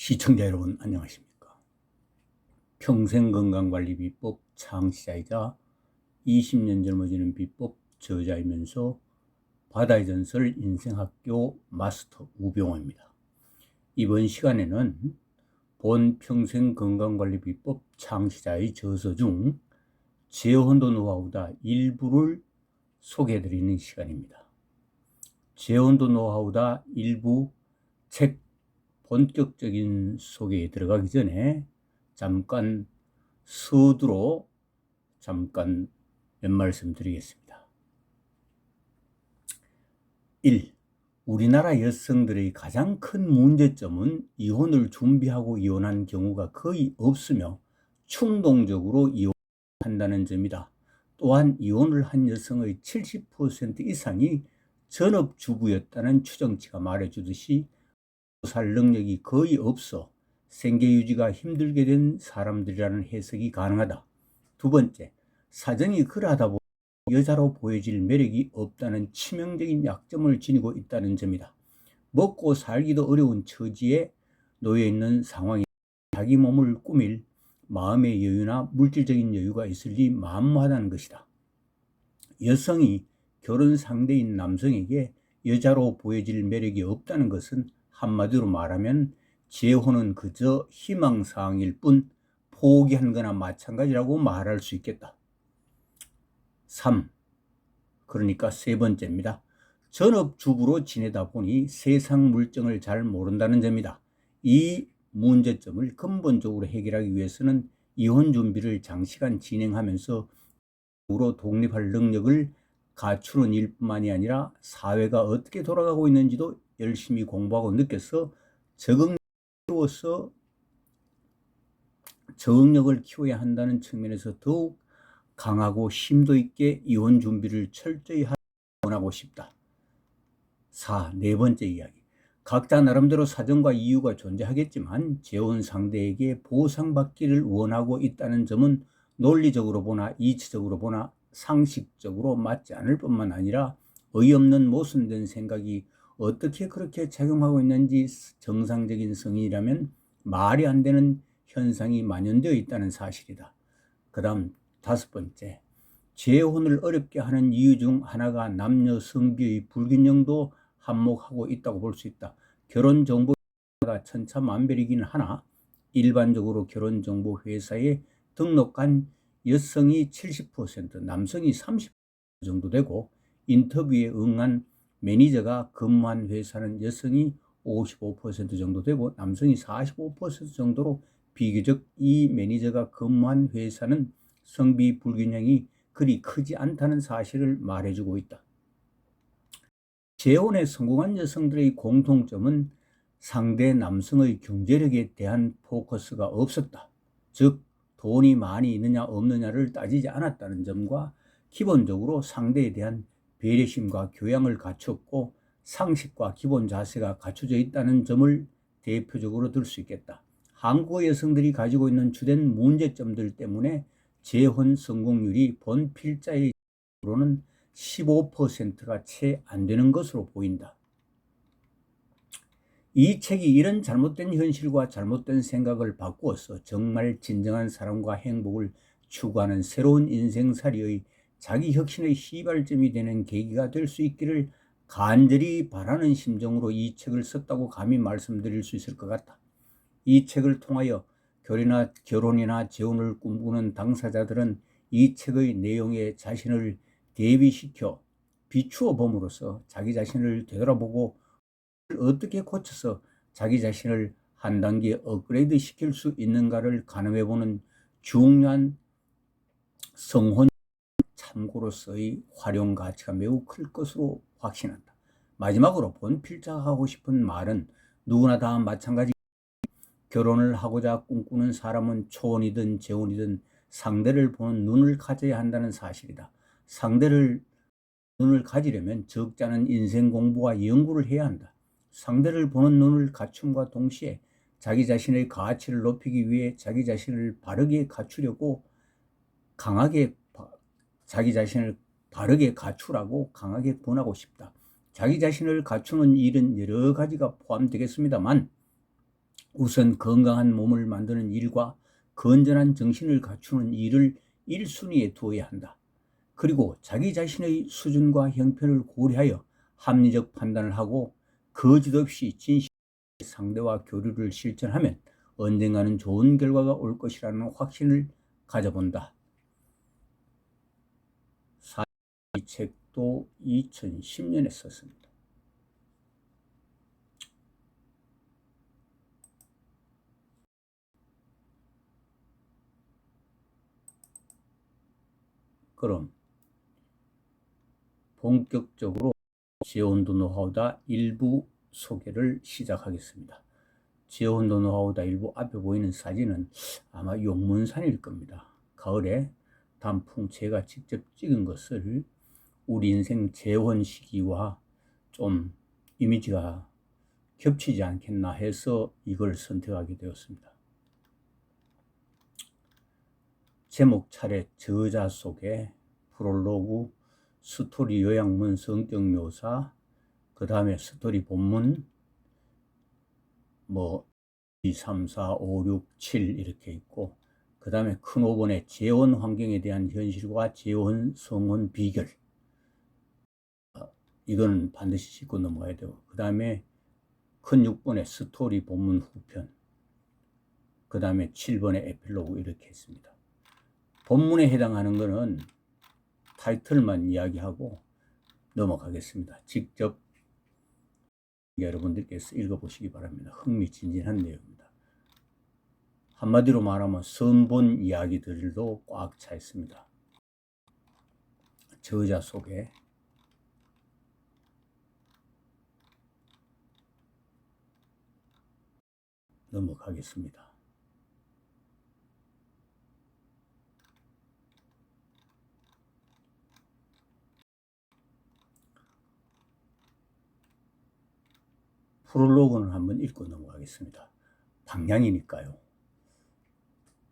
시청자 여러분 안녕하십니까. 평생건강관리 비법 창시자이자 20년 젊어지는 비법 저자이면서 바다의 전설 인생학교 마스터 우병호입니다. 이번 시간에는 본 평생건강관리 비법 창시자의 저서 중 재혼도 노하우다 일부를 소개해드리는 시간입니다. 재혼도 노하우다 일부 책 본격적인 소개에 들어가기 전에 잠깐 서두로 몇 말씀 드리겠습니다. 1. 우리나라 여성들의 가장 큰 문제점은 이혼을 준비하고 이혼한 경우가 거의 없으며 충동적으로 이혼한다는 점이다. 또한 이혼을 한 여성의 70% 이상이 전업주부였다는 추정치가 말해주듯이 살 능력이 거의 없어 생계 유지가 힘들게 된 사람들이라는 해석이 가능하다. 두 번째, 사정이 그러하다 보니 여자로 보여질 매력이 없다는 치명적인 약점을 지니고 있다는 점이다. 먹고 살기도 어려운 처지에 놓여 있는 상황에 자기 몸을 꾸밀 마음의 여유나 물질적인 여유가 있을 리 만무하다는 것이다. 여성이 결혼 상대인 남성에게 여자로 보여질 매력이 없다는 것은 한마디로 말하면 재혼은 그저 희망사항일 뿐 포기한 거나 마찬가지라고 말할 수 있겠다. 3. 그러니까 세 번째입니다. 전업주부로 지내다 보니 세상 물정을 잘 모른다는 점이다. 이 문제점을 근본적으로 해결하기 위해서는 이혼 준비를 장시간 진행하면서 으로 독립할 능력을 갖추는 일뿐만이 아니라 사회가 어떻게 돌아가고 있는지도 열심히 공부하고 느껴서 적응력을 키워야 한다는 측면에서 더욱 강하고 심도 있게 이혼 준비를 철저히 원하고 싶다. 4. 네 번째 이야기. 각자 나름대로 사정과 이유가 존재하겠지만 재혼 상대에게 보상받기를 원하고 있다는 점은 논리적으로 보나 이치적으로 보나 상식적으로 맞지 않을 뿐만 아니라 어이없는 모순된 생각이 어떻게 그렇게 작용하고 있는지 정상적인 성인이라면 말이 안 되는 현상이 만연되어 있다는 사실이다. 그 다음 5번째, 재혼을 어렵게 하는 이유 중 하나가 남녀 성비의 불균형도 한몫하고 있다고 볼 수 있다. 결혼정보가 천차만별이긴 하나 일반적으로 결혼정보회사에 등록한 여성이 70%, 남성이 30% 정도 되고 인터뷰에 응한 매니저가 근무한 회사는 여성이 55% 정도 되고 남성이 45% 정도로 비교적 이 매니저가 근무한 회사는 성비 불균형이 그리 크지 않다는 사실을 말해주고 있다. 재혼에 성공한 여성들의 공통점은 상대 남성의 경제력에 대한 포커스가 없었다. 즉 돈이 많이 있느냐 없느냐를 따지지 않았다는 점과 기본적으로 상대에 대한 배려심과 교양을 갖췄고 상식과 기본 자세가 갖춰져 있다는 점을 대표적으로 들 수 있겠다. 한국의 여성들이 가지고 있는 주된 문제점들 때문에 재혼 성공률이 본 필자의 으로는 15%가 채 안 되는 것으로 보인다. 이 책이 이런 잘못된 현실과 잘못된 생각을 바꾸어서 정말 진정한 사랑과 행복을 추구하는 새로운 인생살이의 자기 혁신의 시발점이 되는 계기가 될 수 있기를 간절히 바라는 심정으로 이 책을 썼다고 감히 말씀드릴 수 있을 것 같다. 이 책을 통하여 결혼이나 재혼을 꿈꾸는 당사자들은 이 책의 내용에 자신을 대비시켜 비추어 봄으로써 자기 자신을 되돌아보고 어떻게 고쳐서 자기 자신을 한 단계 업그레이드 시킬 수 있는가를 가늠해보는 중요한 성혼 참고로서의 활용 가치가 매우 클 것으로 확신한다. 마지막으로 본 필자가 하고 싶은 말은 누구나 다 마찬가지. 결혼을 하고자 꿈꾸는 사람은 초혼이든 재혼이든 상대를 보는 눈을 가져야 한다는 사실이다. 상대를 눈을 가지려면 적지 않은 인생 공부와 연구를 해야 한다. 상대를 보는 눈을 갖춤과 동시에 자기 자신의 가치를 높이기 위해 자기 자신을 바르게 갖추려고 자기 자신을 바르게 갖추라고 강하게 권하고 싶다. 자기 자신을 갖추는 일은 여러 가지가 포함되겠습니다만 우선 건강한 몸을 만드는 일과 건전한 정신을 갖추는 일을 1순위에 두어야 한다. 그리고 자기 자신의 수준과 형편을 고려하여 합리적 판단을 하고 거짓없이 진실의 상대와 교류를 실천하면 언젠가는 좋은 결과가 올 것이라는 확신을 가져본다. 이 책도 2010년에 썼습니다. 그럼 본격적으로 지오혼도 노하우다 일부 소개를 시작하겠습니다. 지오혼도 노하우다 일부 앞에 보이는 사진은 아마 용문산일 겁니다. 가을에 단풍 제가 직접 찍은 것을 우리 인생 재혼 시기와 좀 이미지가 겹치지 않겠나 해서 이걸 선택하게 되었습니다. 제목 차례 저자 속에 프롤로그, 스토리 요약문, 성격 묘사, 그 다음에 스토리 본문, 2, 3, 4, 5, 6, 7 이렇게 있고, 그 다음에 큰 5번에 재혼 환경에 대한 현실과 재혼 성혼 비결, 이건 반드시 짚고 넘어가야 되고, 그 다음에 큰 6번에 스토리 본문 후편, 그 다음에 7번에 에필로그 이렇게 했습니다. 본문에 해당하는 것은 타이틀만 이야기하고 넘어가겠습니다. 직접 여러분들께서 읽어보시기 바랍니다. 흥미진진한 내용입니다. 한마디로 말하면 선본 이야기들도 꽉 차 있습니다. 저자 소개, 넘어가겠습니다. 프롤로그는 한번 읽고 넘어가겠습니다. 방향이니까요.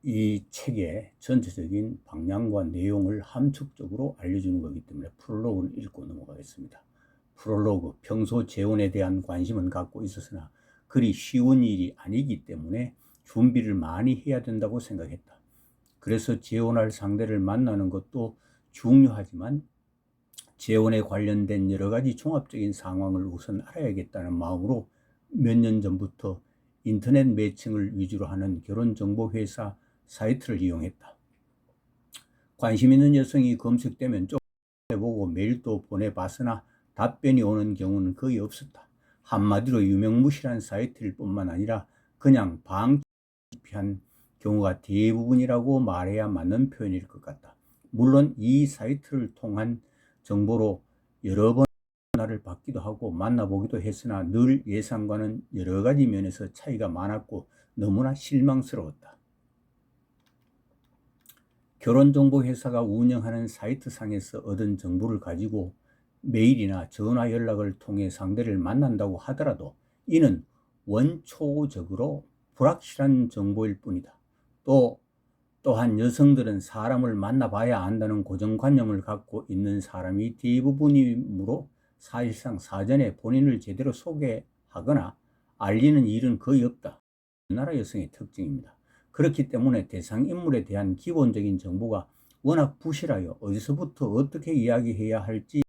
이 책의 전체적인 방향과 내용을 함축적으로 알려주는 거기 때문에 프롤로그는 읽고 넘어가겠습니다. 프롤로그, 평소 재혼에 대한 관심은 갖고 있었으나 그리 쉬운 일이 아니기 때문에 준비를 많이 해야 된다고 생각했다. 그래서 재혼할 상대를 만나는 것도 중요하지만 재혼에 관련된 여러 가지 종합적인 상황을 우선 알아야겠다는 마음으로 몇 년 전부터 인터넷 매칭을 위주로 하는 결혼정보회사 사이트를 이용했다. 관심 있는 여성이 검색되면 좀 해보고 메일도 보내봤으나 답변이 오는 경우는 거의 없었다. 한마디로 유명무실한 사이트일 뿐만 아니라 그냥 방치한 경우가 대부분이라고 말해야 맞는 표현일 것 같다. 물론 이 사이트를 통한 정보로 여러 번 전화를 받기도 하고 만나보기도 했으나 늘 예상과는 여러 가지 면에서 차이가 많았고 너무나 실망스러웠다. 결혼정보회사가 운영하는 사이트상에서 얻은 정보를 가지고 메일이나 전화 연락을 통해 상대를 만난다고 하더라도 이는 원초적으로 불확실한 정보일 뿐이다. 또한 여성들은 사람을 만나봐야 안다는 고정관념을 갖고 있는 사람이 대부분이므로 사실상 사전에 본인을 제대로 소개하거나 알리는 일은 거의 없다. 우리나라 여성의 특징입니다. 그렇기 때문에 대상 인물에 대한 기본적인 정보가 워낙 부실하여 어디서부터 어떻게 이야기해야 할지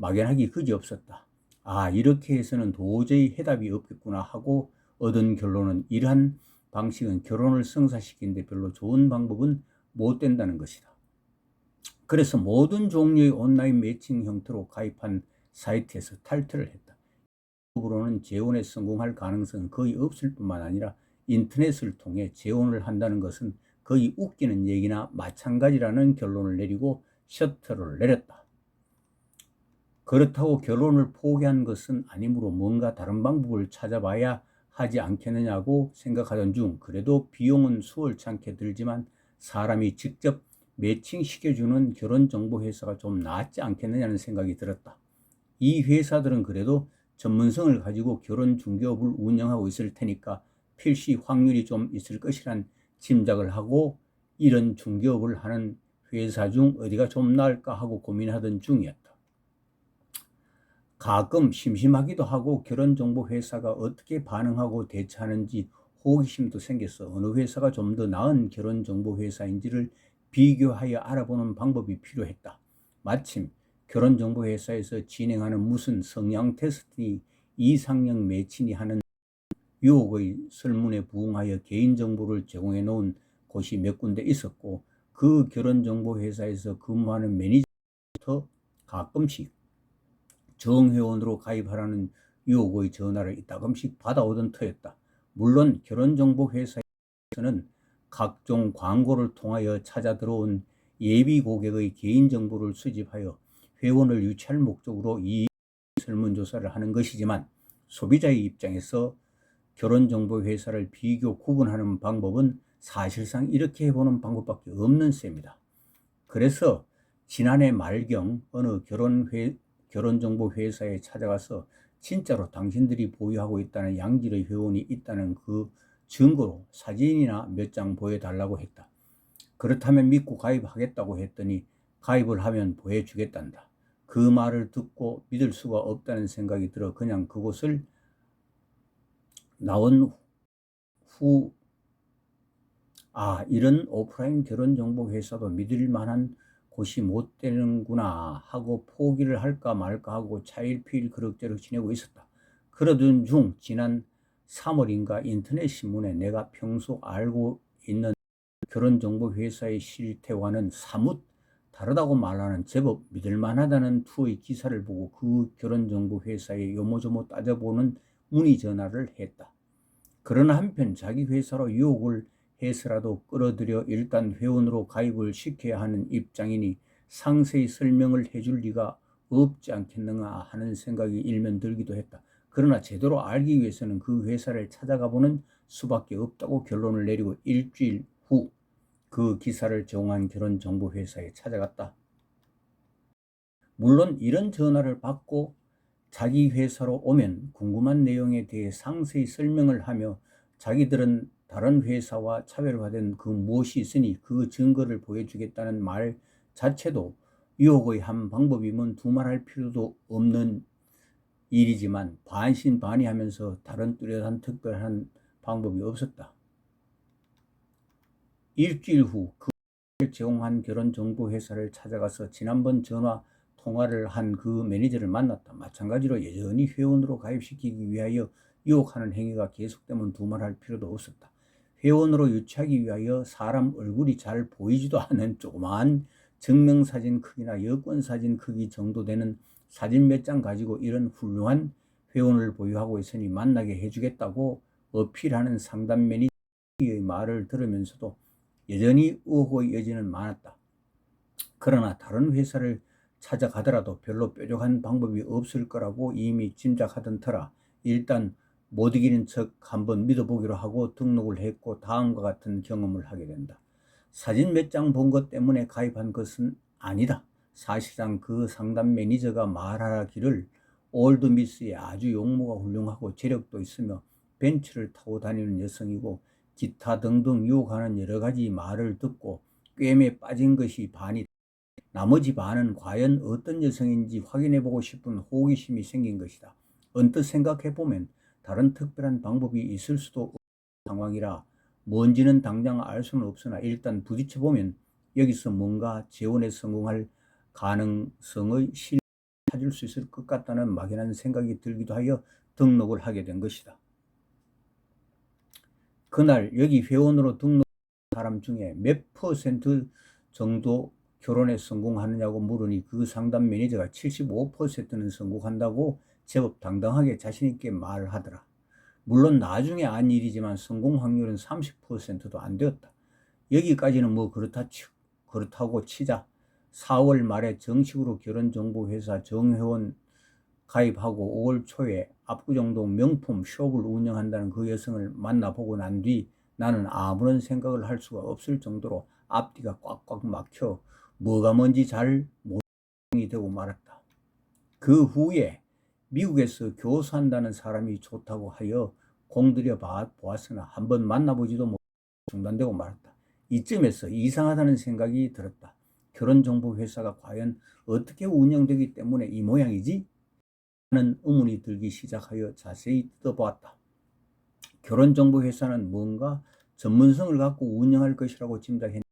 막연하기 그지없었다. 이렇게 해서는 도저히 해답이 없겠구나 하고 얻은 결론은 이러한 방식은 결혼을 성사시키는데 별로 좋은 방법은 못 된다는 것이다. 그래서 모든 종류의 온라인 매칭 형태로 가입한 사이트에서 탈퇴를 했다. 적으로는 재혼에 성공할 가능성은 거의 없을 뿐만 아니라 인터넷을 통해 재혼을 한다는 것은 거의 웃기는 얘기나 마찬가지라는 결론을 내리고 셔터를 내렸다. 그렇다고 결혼을 포기한 것은 아니므로 뭔가 다른 방법을 찾아봐야 하지 않겠느냐고 생각하던 중 그래도 비용은 수월찮게 들지만 사람이 직접 매칭시켜주는 결혼정보회사가 좀 낫지 않겠느냐는 생각이 들었다. 이 회사들은 그래도 전문성을 가지고 결혼중개업을 운영하고 있을 테니까 필시 확률이 좀 있을 것이란 짐작을 하고 이런 중개업을 하는 회사 중 어디가 좀 나을까 하고 고민하던 중이었다. 가끔 심심하기도 하고 결혼정보회사가 어떻게 반응하고 대처하는지 호기심도 생겼어. 어느 회사가 좀 더 나은 결혼정보회사인지를 비교하여 알아보는 방법이 필요했다. 마침 결혼정보회사에서 진행하는 무슨 성향 테스트니 이상형 매치니 하는 유혹의 설문에 부응하여 개인정보를 제공해 놓은 곳이 몇 군데 있었고, 그 결혼정보회사에서 근무하는 매니저부터 가끔씩 정회원으로 가입하라는 유혹의 전화를 이따금씩 받아오던 터였다. 물론 결혼정보회사에서는 각종 광고를 통하여 찾아 들어온 예비 고객의 개인정보를 수집하여 회원을 유치할 목적으로 이 설문조사를 하는 것이지만, 소비자의 입장에서 결혼정보회사를 비교 구분하는 방법은 사실상 이렇게 해보는 방법밖에 없는 셈이다. 그래서 지난해 말경 어느 결혼정보회사에 찾아가서 진짜로 당신들이 보유하고 있다는 양질의 회원이 있다는 그 증거로 사진이나 몇 장 보여달라고 했다. 그렇다면 믿고 가입하겠다고 했더니 가입을 하면 보여주겠단다. 그 말을 듣고 믿을 수가 없다는 생각이 들어 그냥 그곳을 나온 후, 이런 오프라인 결혼정보회사도 믿을 만한 곳이 못 되는구나 하고 포기를 할까 말까 하고 차일피일 그럭저럭 지내고 있었다. 그러던 중 지난 3월인가 인터넷 신문에 내가 평소 알고 있는 결혼정보회사의 실태와는 사뭇 다르다고 말하는 제법 믿을만하다는 투의 기사를 보고 그 결혼정보회사에 요모조모 따져보는 문의 전화를 했다. 그러나 한편 자기 회사로 유혹을 해서라도 끌어들여 일단 회원으로 가입을 시켜야 하는 입장이니 상세히 설명을 해줄 리가 없지 않겠는가 하는 생각이 일면 들기도 했다. 그러나 제대로 알기 위해서는 그 회사를 찾아가 보는 수밖에 없다고 결론을 내리고 일주일 후 그 기사를 제공한 결혼정보회사에 찾아갔다. 물론 이런 전화를 받고 자기 회사로 오면 궁금한 내용에 대해 상세히 설명을 하며 자기들은 다른 회사와 차별화된 그 무엇이 있으니 그 증거를 보여주겠다는 말 자체도 유혹의 한 방법이면 두말할 필요도 없는 일이지만 반신반의하면서 다른 뚜렷한 특별한 방법이 없었다. 일주일 후 그 제공한 결혼정보회사를 찾아가서 지난번 전화 통화를 한 그 매니저를 만났다. 마찬가지로 여전히 회원으로 가입시키기 위하여 유혹하는 행위가 계속되면 두말할 필요도 없었다. 회원으로 유치하기 위하여 사람 얼굴이 잘 보이지도 않는 조그마한 증명사진 크기나 여권사진 크기 정도 되는 사진 몇 장 가지고 이런 훌륭한 회원을 보유하고 있으니 만나게 해주겠다고 어필하는 상담 매니저의 말을 들으면서도 여전히 의혹의 여지는 많았다. 그러나 다른 회사를 찾아가더라도 별로 뾰족한 방법이 없을 거라고 이미 짐작하던 터라 일단 못 이기는 척 한번 믿어보기로 하고 등록을 했고 다음과 같은 경험을 하게 된다. 사진 몇 장 본 것 때문에 가입한 것은 아니다. 사실상 그 상담 매니저가 말하기를 올드미스의 아주 용모가 훌륭하고 재력도 있으며 벤츠를 타고 다니는 여성이고 기타 등등 유혹하는 여러 가지 말을 듣고 꿰매 빠진 것이 반이다. 나머지 반은 과연 어떤 여성인지 확인해보고 싶은 호기심이 생긴 것이다. 언뜻 생각해보면 다른 특별한 방법이 있을 수도 없는 상황이라 뭔지는 당장 알 수는 없으나 일단 부딪혀보면 여기서 뭔가 재혼에 성공할 가능성의 실을 찾을 수 있을 것 같다는 막연한 생각이 들기도 하여 등록을 하게 된 것이다. 그날 여기 회원으로 등록한 사람 중에 몇 퍼센트 정도 결혼에 성공하느냐고 물으니 그 상담 매니저가 75%는 성공한다고 제법 당당하게 자신있게 말하더라. 물론 나중에 안 일이지만 성공 확률은 30%도 안 되었다. 여기까지는 뭐 그렇다고 치자. 4월 말에 정식으로 결혼정보회사 정회원 가입하고 5월 초에 압구정동 명품 숍을 운영한다는 그 여성을 만나보고 난 뒤 나는 아무런 생각을 할 수가 없을 정도로 앞뒤가 꽉꽉 막혀 뭐가 뭔지 잘 모르게 되고 말았다. 그 후에 미국에서 교수한다는 사람이 좋다고 하여 공들여 보았으나 한번 만나보지도 못하고 중단되고 말았다. 이쯤에서 이상하다는 생각이 들었다. 결혼정보회사가 과연 어떻게 운영되기 때문에 이 모양이지? 하는 의문이 들기 시작하여 자세히 뜯어보았다. 결혼정보회사는 뭔가 전문성을 갖고 운영할 것이라고 짐작했는데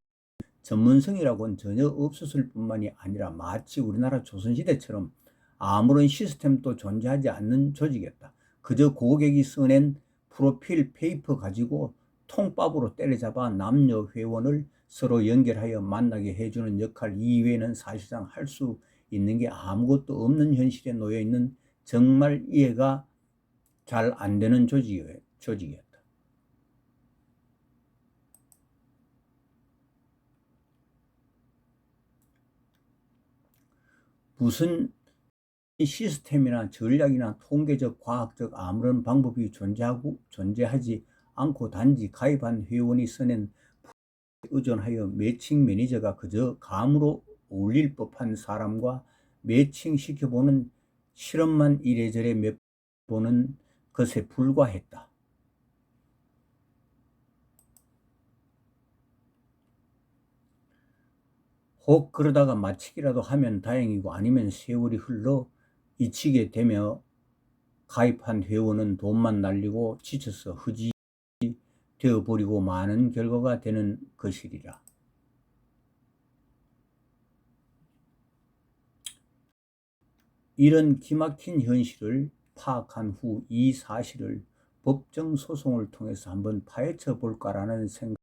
전문성이라고는 전혀 없었을 뿐만이 아니라 마치 우리나라 조선시대처럼 아무런 시스템도 존재하지 않는 조직이었다. 그저 고객이 써낸 프로필 페이퍼 가지고 통밥으로 때려잡아 남녀 회원을 서로 연결하여 만나게 해주는 역할 이외에는 사실상 할 수 있는 게 아무것도 없는 현실에 놓여 있는 정말 이해가 잘 안 되는 조직이었다. 무슨 시스템이나 전략이나 통계적, 과학적 아무런 방법이 존재하지 않고 단지 가입한 회원이 써낸 의존하여 매칭 매니저가 그저 감으로 어울릴 법한 사람과 매칭시켜보는 실험만 이래저래 몇 보는 것에 불과했다. 혹 그러다가 마치기라도 하면 다행이고 아니면 세월이 흘러 잊히게 되며 가입한 회원은 돈만 날리고 지쳐서 흐지 되어버리고 마는 결과가 되는 것이리라. 이런 기막힌 현실을 파악한 후 이 사실을 법정 소송을 통해서 한번 파헤쳐 볼까라는 생각을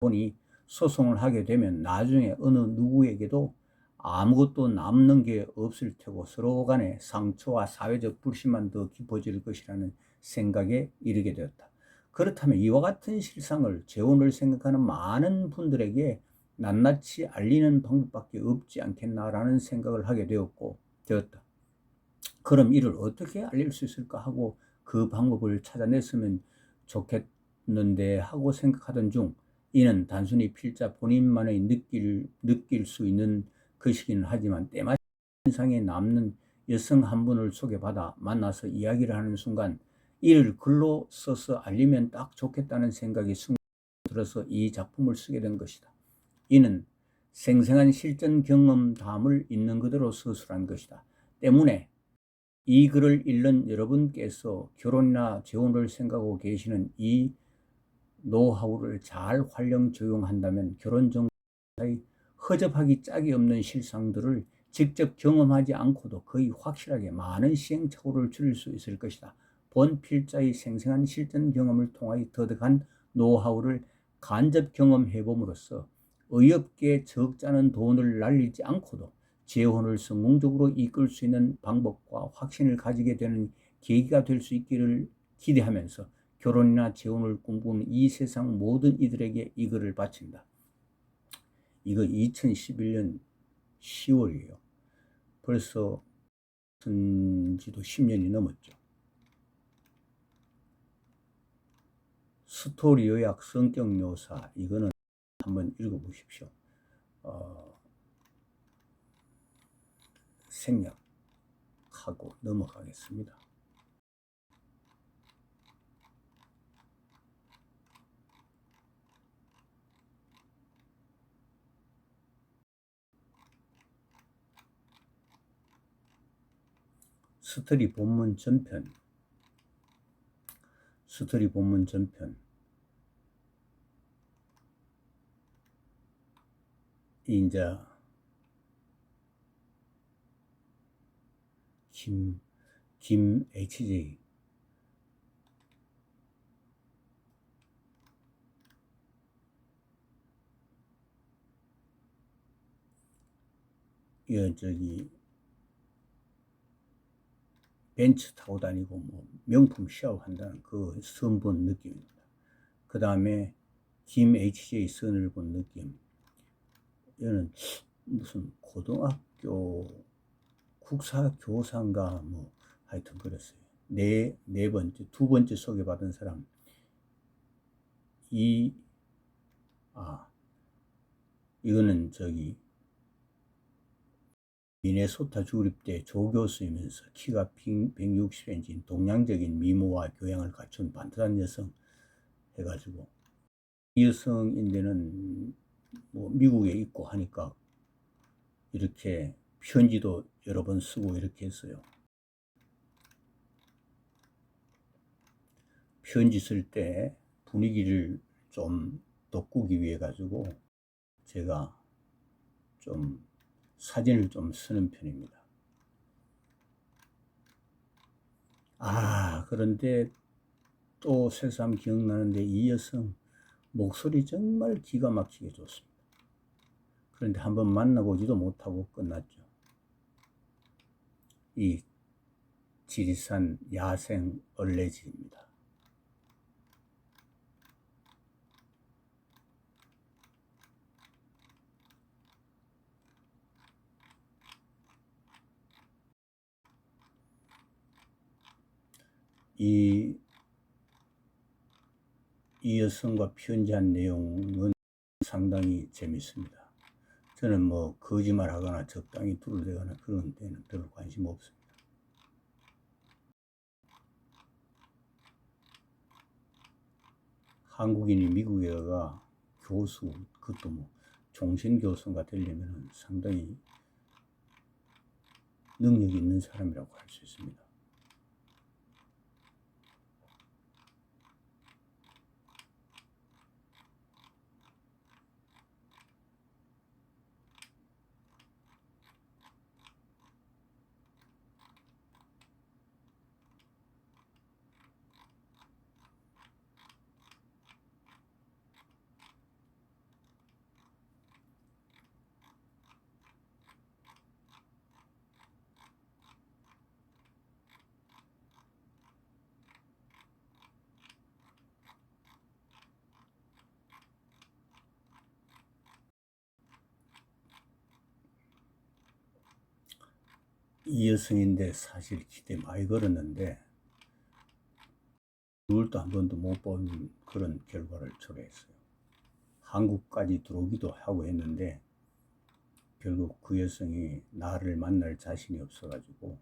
보니 소송을 하게 되면 나중에 어느 누구에게도 아무것도 남는 게 없을 테고 서로 간의 상처와 사회적 불신만 더 깊어질 것이라는 생각에 이르게 되었다. 그렇다면 이와 같은 실상을 재혼을 생각하는 많은 분들에게 낱낱이 알리는 방법밖에 없지 않겠나라는 생각을 하게 되었다. 그럼 이를 어떻게 알릴 수 있을까 하고 그 방법을 찾아냈으면 좋겠는데 하고 생각하던 중 이는 단순히 필자 본인만의 느낄 수 있는 것이기는 하지만 때마침 인상에 남는 여성 한 분을 소개받아 만나서 이야기를 하는 순간 이를 글로 써서 알리면 딱 좋겠다는 생각이 순간 들어서 이 작품을 쓰게 된 것이다. 이는 생생한 실전 경험담을 있는 그대로 서술한 것이다. 때문에 이 글을 읽는 여러분께서 결혼이나 재혼을 생각하고 계시는 이 노하우를 잘 활용 적용한다면 결혼 정보의 허접하기 짝이 없는 실상들을 직접 경험하지 않고도 거의 확실하게 많은 시행착오를 줄일 수 있을 것이다. 본 필자의 생생한 실전 경험을 통하여 터득한 노하우를 간접 경험해봄으로써 어이없게 적잖은 돈을 날리지 않고도 재혼을 성공적으로 이끌 수 있는 방법과 확신을 가지게 되는 계기가 될 수 있기를 기대하면서 결혼이나 재혼을 꿈꾸는 이 세상 모든 이들에게 이 글을 바친다. 이거 2011년 10월이에요. 벌써 쓴지도 10년이 넘었죠. 스토리 요약, 성격 묘사, 이거는 한번 읽어보십시오. 생략하고 넘어가겠습니다. 스토리 본문 전편. 이제 김 HJ 벤츠 타고 다니고 뭐 명품 샤워한다는 그 선 본 느낌입니다. 그 다음에 김 HJ 선을 본 느낌. 얘는 무슨 고등학교 국사교사인가 뭐 하여튼 그랬어요. 두 번째 소개받은 사람 이거는 미네소타 주립대 조교수이면서 키가 160cm, 동양적인 미모와 교양을 갖춘 반듯한 여성 해가지고 이 여성인데는 뭐 미국에 있고 하니까 이렇게 편지도 여러 번 쓰고 이렇게 했어요. 편지 쓸 때 분위기를 좀 돋구기 위해 가지고 제가 좀 사진을 좀 쓰는 편입니다. 그런데 또 새삼 기억나는데 이 여성 목소리 정말 기가 막히게 좋습니다. 그런데 한번 만나보지도 못하고 끝났죠. 이 지리산 야생 얼레지입니다. 이 여성과 편지한 내용은 상당히 재밌습니다. 저는 뭐 거짓말하거나 적당히 둘러대거나 그런 데는 별 관심 없습니다. 한국인이 미국에 가 교수, 그것도 뭐 종신교수가 되려면 상당히 능력이 있는 사람이라고 할 수 있습니다. 이 여성인데 사실 기대 많이 걸었는데 얼굴도 한 번도 못 본 그런 결과를 초래했어요. 한국까지 들어오기도 하고 했는데 결국 그 여성이 나를 만날 자신이 없어가지고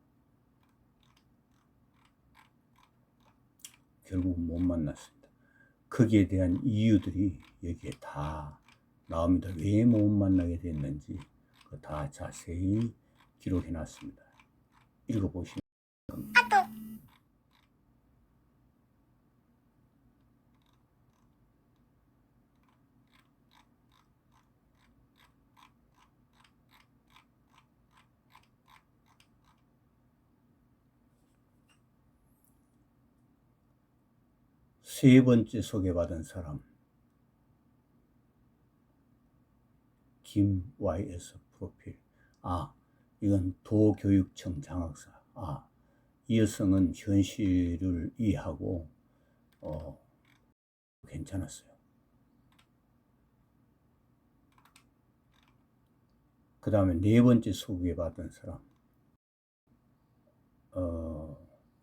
결국 못 만났습니다. 거기에 대한 이유들이 여기에 다 나옵니다. 왜 못 만나게 됐는지 다 자세히 기록해 놨습니다. 읽어보시면 겁니다. 세 번째 소개받은 사람 김 YS 프로필. 이건 도교육청 장학사. 이 여성은 현실을 이해하고 괜찮았어요. 그 다음에 네 번째 소개받은 사람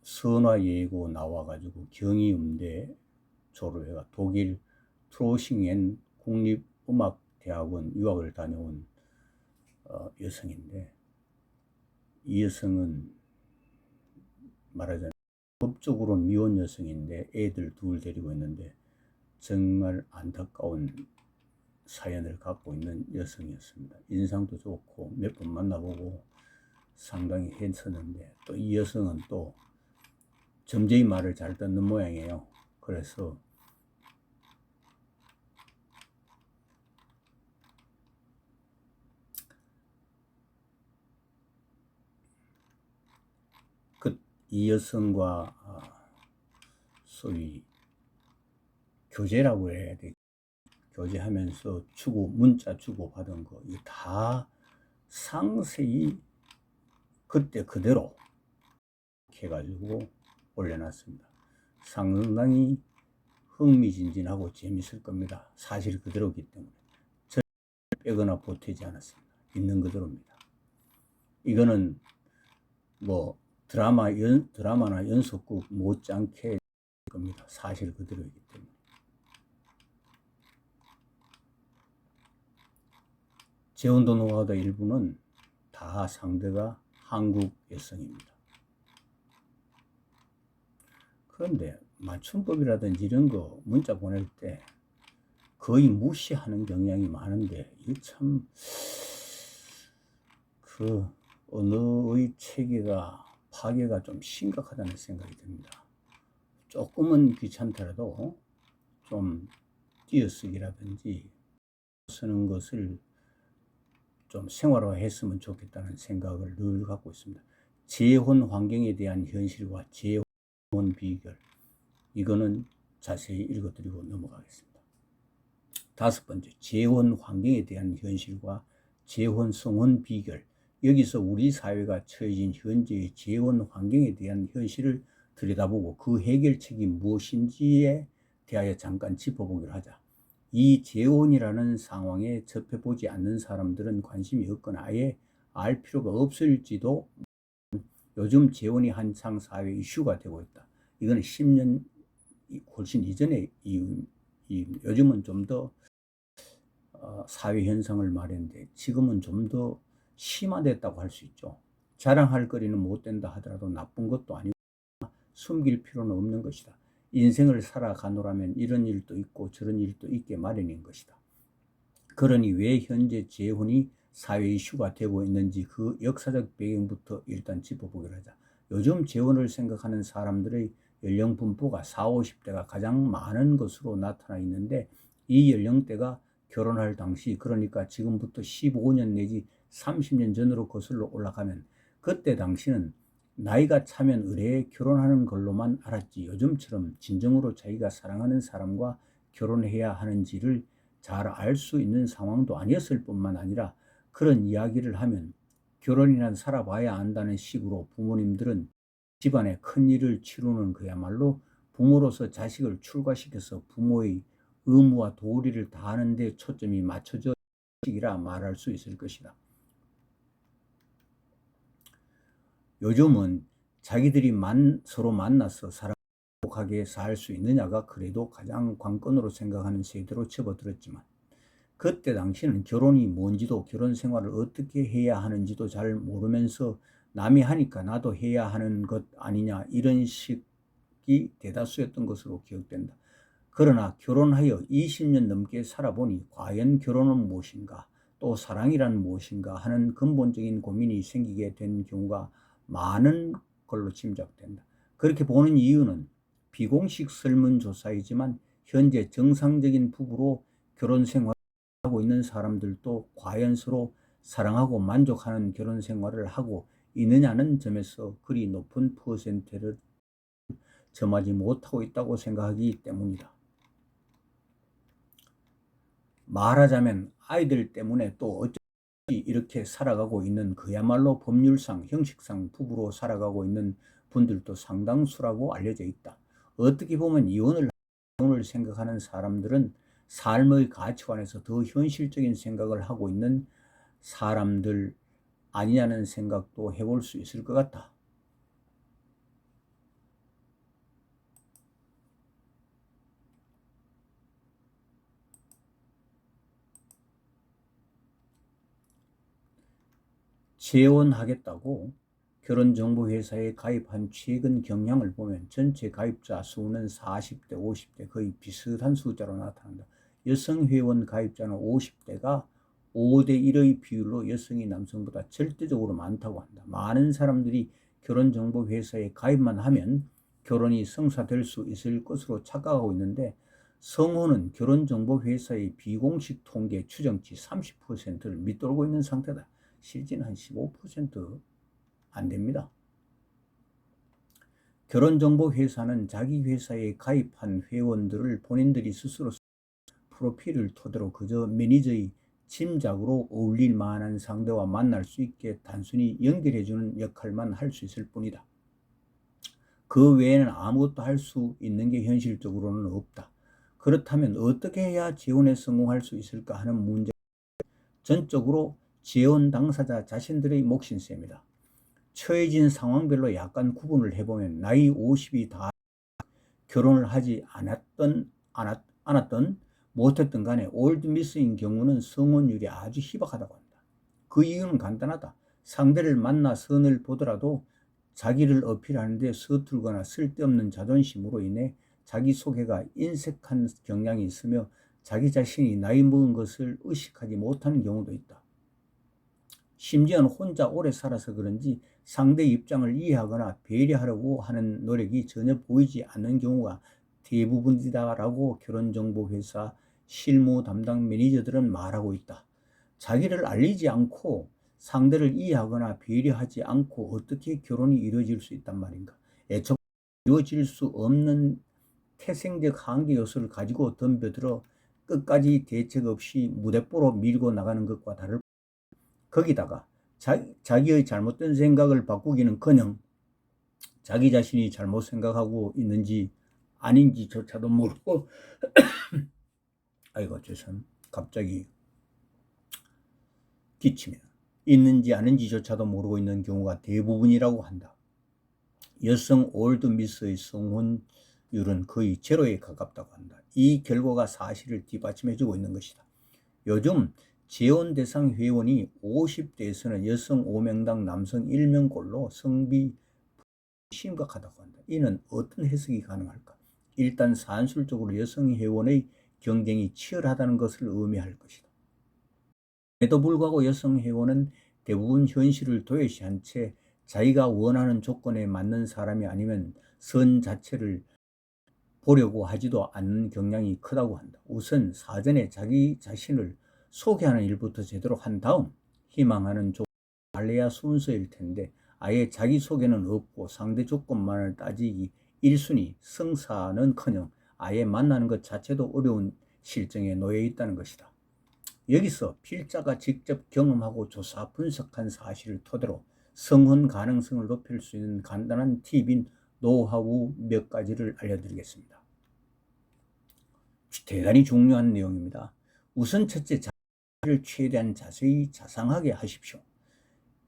선화예고 나와가지고 경희음대 졸업해가 독일 트로싱엔 국립음악대학원 유학을 다녀온 여성인데 이 여성은 말하자면 법적으로 미혼 여성인데 애들 둘 데리고 있는데 정말 안타까운 사연을 갖고 있는 여성이었습니다. 인상도 좋고 몇 번 만나보고 상당히 했었는데 또 이 여성은 또 점쟁이 말을 잘 듣는 모양이에요. 그래서 이 여성과 소위 교제라고 해야 돼. 교제하면서 문자 주고 받은 거 이거 다 상세히 그때 그대로 해가지고 올려놨습니다. 상당히 흥미진진하고 재밌을 겁니다. 사실 그대로기 때문에 절 빼거나 보태지 않았습니다. 있는 그대로입니다. 이거는 뭐 드라마나 연속극 못지않게 겁니다. 사실 그대로이기 때문에. 재혼도 노하우의 일부는 다 상대가 한국 여성입니다. 그런데 맞춤법이라든지 이런 거 문자 보낼 때 거의 무시하는 경향이 많은데 이게 참 그 언어의 체계가 파괴가 좀 심각하다는 생각이 듭니다. 조금은 귀찮더라도 좀 띄어쓰기라든지 쓰는 것을 좀 생활화했으면 좋겠다는 생각을 늘 갖고 있습니다. 재혼 환경에 대한 현실과 재혼 비결, 이거는 자세히 읽어드리고 넘어가겠습니다. 5번째, 재혼 환경에 대한 현실과 재혼 성혼 비결. 여기서 우리 사회가 처해진 현재의 재혼 환경에 대한 현실을 들여다보고 그 해결책이 무엇인지에 대하여 잠깐 짚어보기로 하자. 이 재혼이라는 상황에 접해보지 않는 사람들은 관심이 없거나 아예 알 필요가 없을지도. 요즘 재혼이 한창 사회 이슈가 되고 있다. 이거는 10년 훨씬 이전의 요즘은 좀 더 사회 현상을 말했는데 지금은 좀 더 심화됐다고 할 수 있죠. 자랑할 거리는 못 된다 하더라도 나쁜 것도 아니고 숨길 필요는 없는 것이다. 인생을 살아가노라면 이런 일도 있고 저런 일도 있게 마련인 것이다. 그러니 왜 현재 재혼이 사회 이슈가 되고 있는지 그 역사적 배경부터 일단 짚어보기로 하자. 요즘 재혼을 생각하는 사람들의 연령 분포가 40, 50대가 가장 많은 것으로 나타나 있는데 이 연령대가 결혼할 당시, 그러니까 지금부터 15년 내지 30년 전으로 거슬러 올라가면 그때 당시는 나이가 차면 의례에 결혼하는 걸로만 알았지 요즘처럼 진정으로 자기가 사랑하는 사람과 결혼해야 하는지를 잘 알 수 있는 상황도 아니었을 뿐만 아니라 그런 이야기를 하면 결혼이란 살아봐야 안다는 식으로 부모님들은 집안의 큰일을 치르는 그야말로 부모로서 자식을 출가시켜서 부모의 의무와 도리를 다하는 데 초점이 맞춰져 있기라 말할 수 있을 것이다. 요즘은 자기들이 서로 만나서 행복하게 살 수 있느냐가 그래도 가장 관건으로 생각하는 세대로 접어들었지만 그때 당시는 결혼이 뭔지도 결혼 생활을 어떻게 해야 하는지도 잘 모르면서 남이 하니까 나도 해야 하는 것 아니냐 이런 식이 대다수였던 것으로 기억된다. 그러나 결혼하여 20년 넘게 살아보니 과연 결혼은 무엇인가 또 사랑이란 무엇인가 하는 근본적인 고민이 생기게 된 경우가 많은 걸로 짐작된다. 그렇게 보는 이유는 비공식 설문조사이지만 현재 정상적인 부부로 결혼 생활을 하고 있는 사람들도 과연 서로 사랑하고 만족하는 결혼 생활을 하고 있느냐는 점에서 그리 높은 퍼센트를 점하지 못하고 있다고 생각하기 때문이다. 말하자면 아이들 때문에 또 어쩌지 이렇게 살아가고 있는 그야말로 법률상 형식상 부부로 살아가고 있는 분들도 상당수라고 알려져 있다. 어떻게 보면 이혼을 생각하는 사람들은 삶의 가치관에서 더 현실적인 생각을 하고 있는 사람들 아니냐는 생각도 해볼 수 있을 것 같다. 재혼하겠다고 결혼정보회사에 가입한 최근 경향을 보면 전체 가입자 수는 40대, 50대 거의 비슷한 숫자로 나타난다. 여성 회원 가입자는 50대가 5대 1의 비율로 여성이 남성보다 절대적으로 많다고 한다. 많은 사람들이 결혼정보회사에 가입만 하면 결혼이 성사될 수 있을 것으로 착각하고 있는데 성혼은 결혼정보회사의 비공식 통계 추정치 30%를 밑돌고 있는 상태다. 실제는 한 15% 안 됩니다. 결혼정보회사는 자기 회사에 가입한 회원들을 본인들이 스스로 프로필을 토대로 그저 매니저의 짐작으로 어울릴 만한 상대와 만날 수 있게 단순히 연결해주는 역할만 할 수 있을 뿐이다. 그 외에는 아무것도 할 수 있는 게 현실적으로는 없다. 그렇다면 어떻게 해야 재혼에 성공할 수 있을까 하는 문제 전적으로 재혼 당사자 자신들의 몫인 셈이다. 처해진 상황별로 약간 구분을 해보면 나이 50이 다 결혼을 하지 않았던 못했던 간에 올드미스인 경우는 성혼율이 아주 희박하다고 한다. 그 이유는 간단하다. 상대를 만나 선을 보더라도 자기를 어필하는데 서툴거나 쓸데없는 자존심으로 인해 자기소개가 인색한 경향이 있으며 자기 자신이 나이 먹은 것을 의식하지 못하는 경우도 있다. 심지어는 혼자 오래 살아서 그런지 상대 입장을 이해하거나 배려하려고 하는 노력이 전혀 보이지 않는 경우가 대부분이다라고 결혼정보회사 실무 담당 매니저들은 말하고 있다. 자기를 알리지 않고 상대를 이해하거나 배려하지 않고 어떻게 결혼이 이루어질 수 있단 말인가. 애초부터 이루어질 수 없는 태생적 한계 요소를 가지고 덤벼들어 끝까지 대책 없이 무대뽀로 밀고 나가는 것과 다를 거기다가 자기의 잘못된 생각을 바꾸기는커녕 자기 자신이 잘못 생각하고 있는지 아닌지조차도 모르고 아이고 죄송 갑자기 기침이야. 있는지 아닌지조차도 모르고 있는 경우가 대부분이라고 한다. 여성 올드미스의 성혼율은 거의 제로에 가깝다고 한다. 이 결과가 사실을 뒷받침해주고 있는 것이다. 요즘 재혼 대상 회원이 50대에서는 여성 5명당 남성 1명꼴로 성비 심각하다고 한다. 이는 어떤 해석이 가능할까? 일단 산술적으로 여성 회원의 경쟁이 치열하다는 것을 의미할 것이다. 에도 불구하고 여성 회원은 대부분 현실을 도외시한 채 자기가 원하는 조건에 맞는 사람이 아니면 선 자체를 보려고 하지도 않는 경향이 크다고 한다. 우선 사전에 자기 자신을 소개하는 일부터 제대로 한 다음 희망하는 조건을 알려야 순서일 텐데 아예 자기소개는 없고 상대 조건만을 따지기 1순위 성사는커녕 아예 만나는 것 자체도 어려운 실정에 놓여 있다는 것이다. 여기서 필자가 직접 경험하고 조사 분석한 사실을 토대로 성혼 가능성을 높일 수 있는 간단한 팁인 노하우 몇 가지를 알려드리겠습니다. 대단히 중요한 내용입니다. 우선 첫째, 자기를 최대한 자세히 자상하게 하십시오.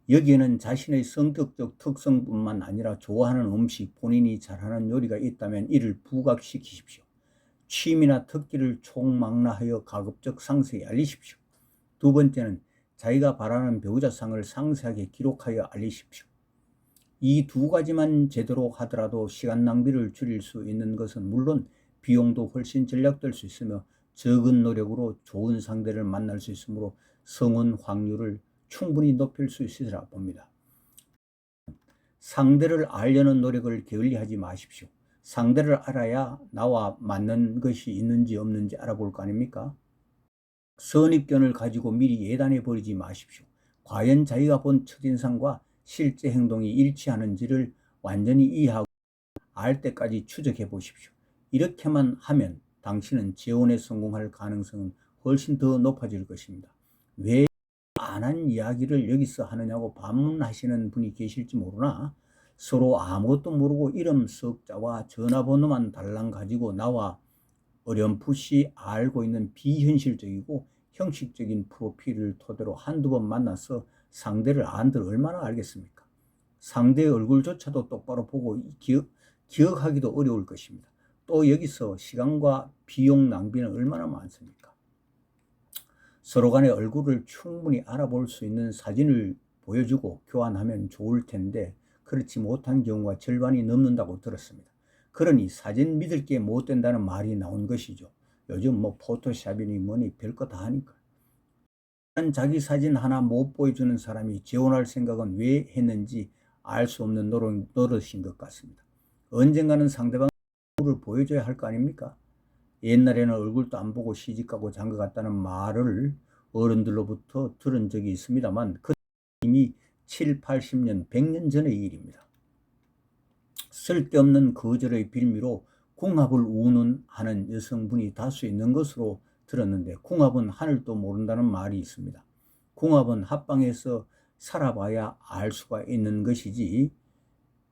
여기에는 자신의 성격적 특성뿐만 아니라 좋아하는 음식, 본인이 잘하는 요리가 있다면 이를 부각시키십시오. 취미나 특기를 총망라하여 가급적 상세히 알리십시오. 두 번째는 자기가 바라는 배우자상을 상세하게 기록하여 알리십시오. 이 두 가지만 제대로 하더라도 시간 낭비를 줄일 수 있는 것은 물론 비용도 훨씬 절약될 수 있으며 적은 노력으로 좋은 상대를 만날 수 있으므로 성혼 확률을 충분히 높일 수 있으리라 봅니다. 상대를 알려는 노력을 게을리하지 마십시오. 상대를 알아야 나와 맞는 것이 있는지 없는지 알아볼 거 아닙니까? 선입견을 가지고 미리 예단해 버리지 마십시오. 과연 자기가 본 첫인상과 실제 행동이 일치하는지를 완전히 이해하고 알 때까지 추적해 보십시오. 이렇게만 하면 당신은 재혼에 성공할 가능성은 훨씬 더 높아질 것입니다. 왜 안 한 이야기를 여기서 하느냐고 반문하시는 분이 계실지 모르나 서로 아무것도 모르고 이름 석자와 전화번호만 달랑 가지고 나와 어렴풋이 알고 있는 비현실적이고 형식적인 프로필을 토대로 한두 번 만나서 상대를 안들 얼마나 알겠습니까? 상대의 얼굴조차도 똑바로 보고 기억하기도 어려울 것입니다. 또 여기서 시간과 비용 낭비는 얼마나 많습니까? 서로 간의 얼굴을 충분히 알아볼 수 있는 사진을 보여주고 교환하면 좋을 텐데 그렇지 못한 경우가 절반이 넘는다고 들었습니다. 그러니 사진 믿을 게 못 된다는 말이 나온 것이죠. 요즘 포토샵이니 뭐니 별거 다 하니까. 자기 사진 하나 못 보여주는 사람이 재혼할 생각은 왜 했는지 알 수 없는 노릇인 것 같습니다. 언젠가는 상대방 얼굴을 보여줘야 할 거 아닙니까? 옛날에는 얼굴도 안 보고 시집가고 장가갔다는 말을 어른들로부터 들은 적이 있습니다만 그 이미 7, 80년, 100년 전의 일입니다. 쓸데없는 거절의 빌미로 궁합을 운운하는 여성분이 다수 있는 것으로 들었는데 궁합은 하늘도 모른다는 말이 있습니다. 궁합은 합방에서 살아봐야 알 수가 있는 것이지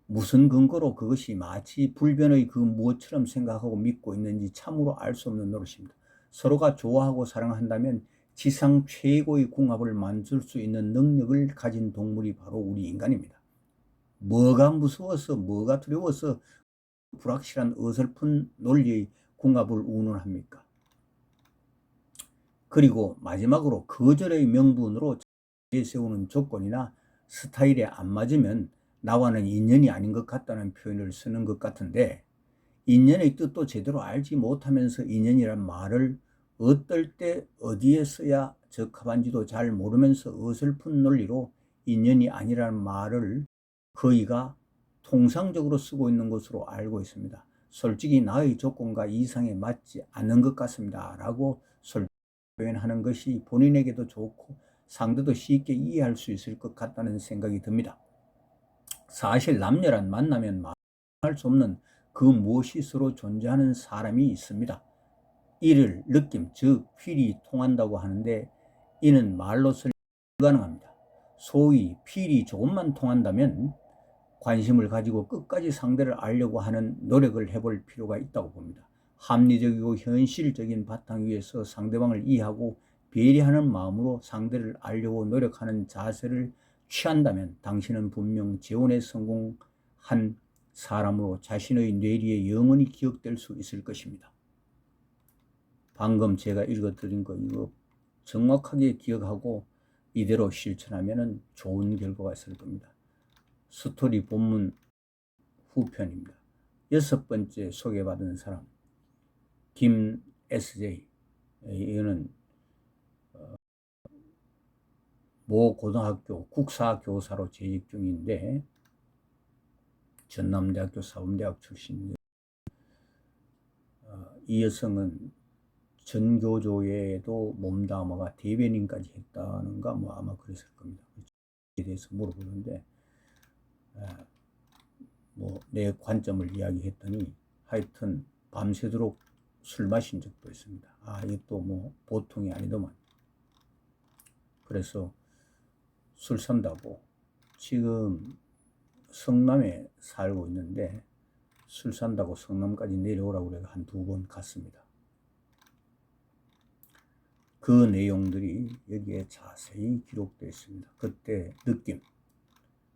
무슨 근거로 그것이 마치 불변의 그 무엇처럼 생각하고 믿고 있는지 참으로 알 수 없는 노릇입니다. 서로가 좋아하고 사랑한다면 지상 최고의 궁합을 만들 수 있는 능력을 가진 동물이 바로 우리 인간입니다. 뭐가 무서워서 뭐가 두려워서 불확실한 어설픈 논리의 궁합을 운운합니까? 그리고 마지막으로 거절의 명분으로 내세우는 조건이나 스타일에 안 맞으면 나와는 인연이 아닌 것 같다는 표현을 쓰는 것 같은데 인연의 뜻도 제대로 알지 못하면서 인연이란 말을 어떨 때 어디에 써야 적합한지도 잘 모르면서 어설픈 논리로 인연이 아니라는 말을 거의가 통상적으로 쓰고 있는 것으로 알고 있습니다. 솔직히 나의 조건과 이상에 맞지 않는 것 같습니다 라고 표현하는 것이 본인에게도 좋고 상대도 쉽게 이해할 수 있을 것 같다는 생각이 듭니다. 사실 남녀란 만나면 말할 수 없는 그 무엇이 서로 존재하는 사람이 있습니다. 이를 느낌, 즉 필이 통한다고 하는데 이는 말로 설명 불가능합니다. 소위 필이 조금만 통한다면 관심을 가지고 끝까지 상대를 알려고 하는 노력을 해볼 필요가 있다고 봅니다. 합리적이고 현실적인 바탕 위에서 상대방을 이해하고 배려하는 마음으로 상대를 알려고 노력하는 자세를 취한다면 당신은 분명 재혼에 성공한 사람으로 자신의 뇌리에 영원히 기억될 수 있을 것입니다. 방금 제가 읽어드린 거 이거 정확하게 기억하고 이대로 실천하면 좋은 결과가 있을 겁니다. 스토리 본문 후편입니다. 6번째 소개받은 사람 김 SJ. 이거는 모 고등학교 국사교사로 재직 중인데 전남대학교 사범대학 출신인데 이 여성은 전교조에도 몸담아가 대변인까지 했다는가 뭐 아마 그랬을 겁니다. 그에 대해서 물어보는데 뭐 내 관점을 이야기했더니 하여튼 밤새도록 술 마신 적도 있습니다. 이것도 뭐 보통이 아니더만. 그래서 술 산다고 지금 성남에 살고 있는데 술 산다고 성남까지 내려오라고 그래서 한 2번 갔습니다. 그 내용들이 여기에 자세히 기록되어 있습니다. 그때 느낌,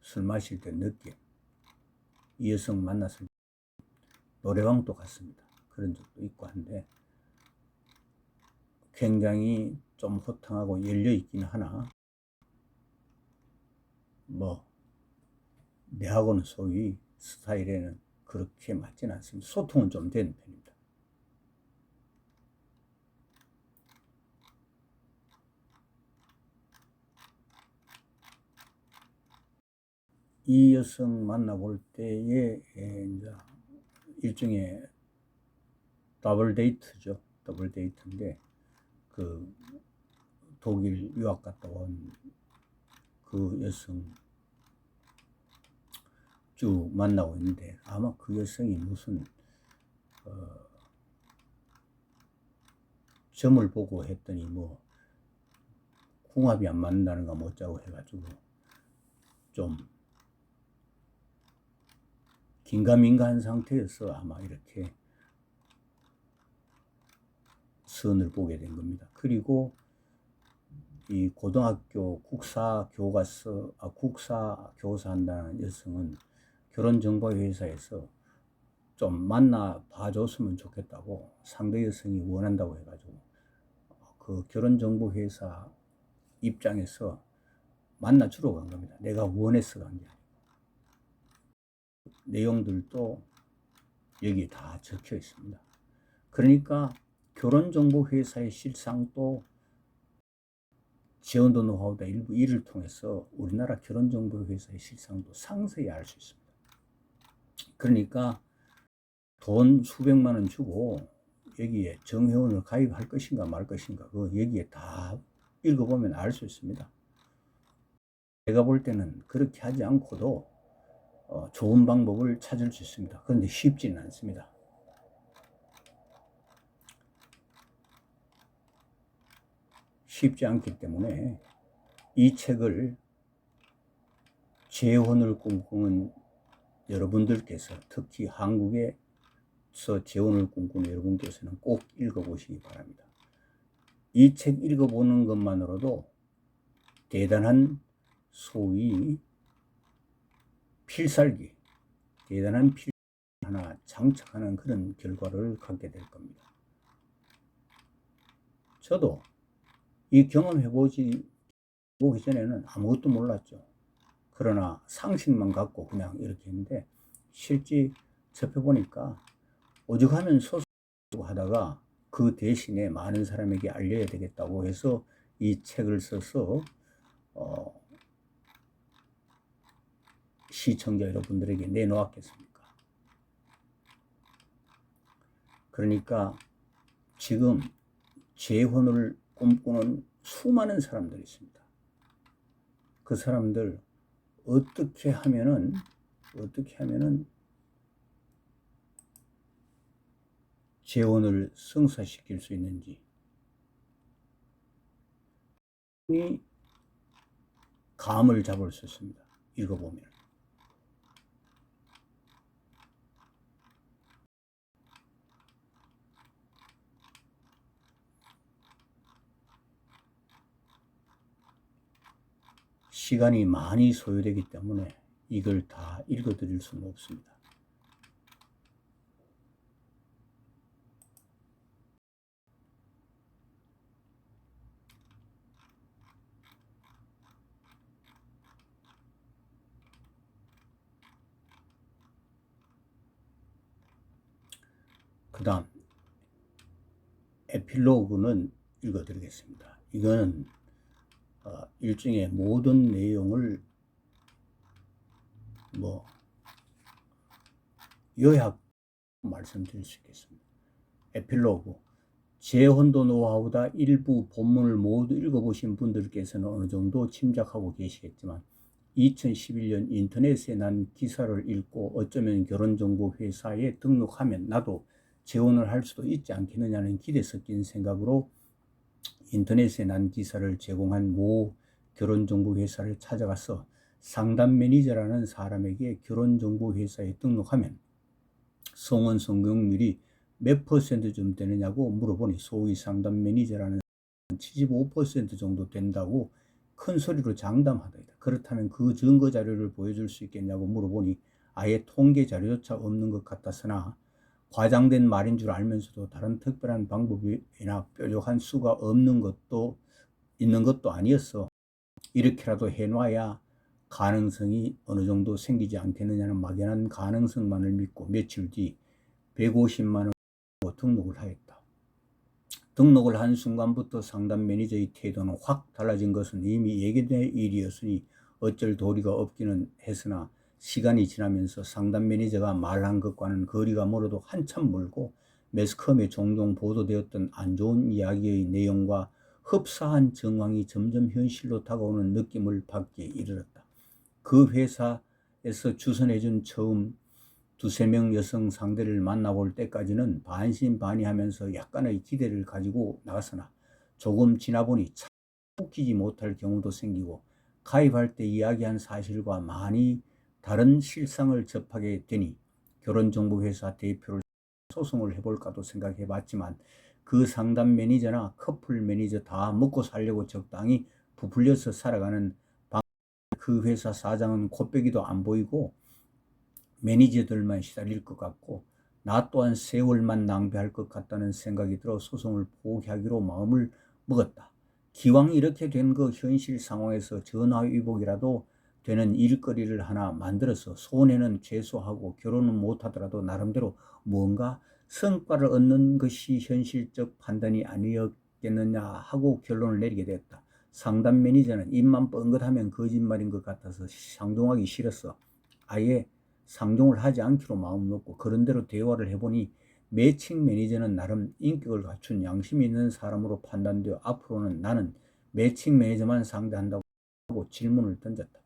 술 마실 때 느낌, 이 여성 만났을 때 노래방도 갔습니다. 그런 적도 있고 한데 굉장히 좀 호탕하고 열려있긴 하나 뭐 내하고는 소위 스타일에는 그렇게 맞지는 않습니다. 소통은 좀 되는 편입니다. 이 여성 만나볼 때에 이제 일종의 더블 데이트죠. 더블 데이트인데 그 독일 유학 갔다 온 그 여성 쭉 만나고 있는데 아마 그 여성이 무슨 점을 보고 했더니 뭐 궁합이 안 맞는다는가 못자고 해가지고 좀 긴가민가한 상태에서 아마 이렇게 선을 보게 된 겁니다. 그리고 이 고등학교 국사교사 한다는 여성은 결혼정보회사에서 좀 만나 봐줬으면 좋겠다고 상대 여성이 원한다고 해가지고 그 결혼정보회사 입장에서 만나주러 간 겁니다. 내가 원해서 간 게 아니고. 내용들도 여기 다 적혀 있습니다. 그러니까 결혼정보회사의 실상도 지원도 노하우다 일부 일을 통해서 우리나라 결혼정보회사의 실상도 상세히 알 수 있습니다. 그러니까 돈 수백만 원 주고 여기에 정회원을 가입할 것인가 말 것인가 그 여기에 다 읽어보면 알 수 있습니다. 제가 볼 때는 그렇게 하지 않고도 좋은 방법을 찾을 수 있습니다. 그런데 쉽지는 않습니다. 쉽지 않기 때문에 이 책을 재혼을 꿈꾸는 여러분들께서 특히 한국에서 재혼을 꿈꾸는 여러분께서는 꼭 읽어보시기 바랍니다. 이 책 읽어보는 것만으로도 대단한 소위 필살기, 대단한 필살기 하나 장착하는 그런 결과를 갖게 될 겁니다. 저도 이 경험해보기 전에는 아무것도 몰랐죠. 그러나 상식만 갖고 그냥 이렇게 했는데 실제 접해보니까 오죽하면 소설을 하다가 그 대신에 많은 사람에게 알려야 되겠다고 해서 이 책을 써서 시청자 여러분들에게 내놓았겠습니까? 그러니까 지금 재혼을 꿈꾸는 수많은 사람들이 있습니다. 그 사람들 어떻게 하면은 재혼을 성사시킬 수 있는지 감을 잡을 수 있습니다. 읽어보면. 시간이 많이 소요되기 때문에 이걸 다 읽어드릴 수는 없습니다. 그 다음 에필로그는 읽어드리겠습니다. 이거는 일종의 모든 내용을 요약 말씀드릴 수 있겠습니다. 에필로그 재혼도 노하우다 일부 본문을 모두 읽어보신 분들께서는 어느 정도 짐작하고 계시겠지만 2011년 인터넷에 난 기사를 읽고 어쩌면 결혼정보회사에 등록하면 나도 재혼을 할 수도 있지 않겠느냐는 기대 섞인 생각으로 인터넷에 난 기사를 제공한 모 결혼정보회사를 찾아가서 상담 매니저라는 사람에게 결혼정보회사에 등록하면 성원 성공률이 몇 %쯤 되느냐고 물어보니 소위 상담 매니저라는 75% 정도 된다고 큰 소리로 장담하더이다. 그렇다면 그 증거 자료를 보여줄 수 있겠냐고 물어보니 아예 통계 자료조차 없는 것 같았으나 과장된 말인 줄 알면서도 다른 특별한 방법이나 뾰족한 수가 없는 것도 있는 것도 아니었어. 이렇게라도 해놔야 가능성이 어느 정도 생기지 않겠느냐는 막연한 가능성만을 믿고 며칠 뒤 150만 원 등록을 하였다. 등록을 한 순간부터 상담 매니저의 태도는 확 달라진 것은 이미 예견된 일이었으니 어쩔 도리가 없기는 했으나 시간이 지나면서 상담 매니저가 말한 것과는 거리가 멀어도 한참 멀고 매스컴에 종종 보도되었던 안 좋은 이야기의 내용과 흡사한 정황이 점점 현실로 다가오는 느낌을 받기에 이르렀다. 그 회사에서 추선해준 처음 2~3명 여성 상대를 만나볼 때까지는 반신반의하면서 약간의 기대를 가지고 나갔으나 조금 지나보니 참 웃기지 못할 경우도 생기고 가입할 때 이야기한 사실과 많이 다른 실상을 접하게 되니 결혼정보회사 대표를 소송을 해볼까도 생각해봤지만 그 상담 매니저나 커플 매니저 다 먹고 살려고 적당히 부풀려서 살아가는 그 회사 사장은 콧배기도 안 보이고 매니저들만 시달릴 것 같고 나 또한 세월만 낭비할 것 같다는 생각이 들어 소송을 포기하기로 마음을 먹었다. 기왕 이렇게 된 그 현실 상황에서 전화위복이라도 되는 일거리를 하나 만들어서 손해는 최소화하고 결혼은 못하더라도 나름대로 뭔가 성과를 얻는 것이 현실적 판단이 아니었겠느냐 하고 결론을 내리게 되었다. 상담 매니저는 입만 뻥긋하면 거짓말인 것 같아서 상종하기 싫었어. 아예 상종을 하지 않기로 마음먹고 그런대로 대화를 해보니 매칭 매니저는 나름 인격을 갖춘 양심이 있는 사람으로 판단되어 앞으로는 나는 매칭 매니저만 상대한다고 하고 질문을 던졌다.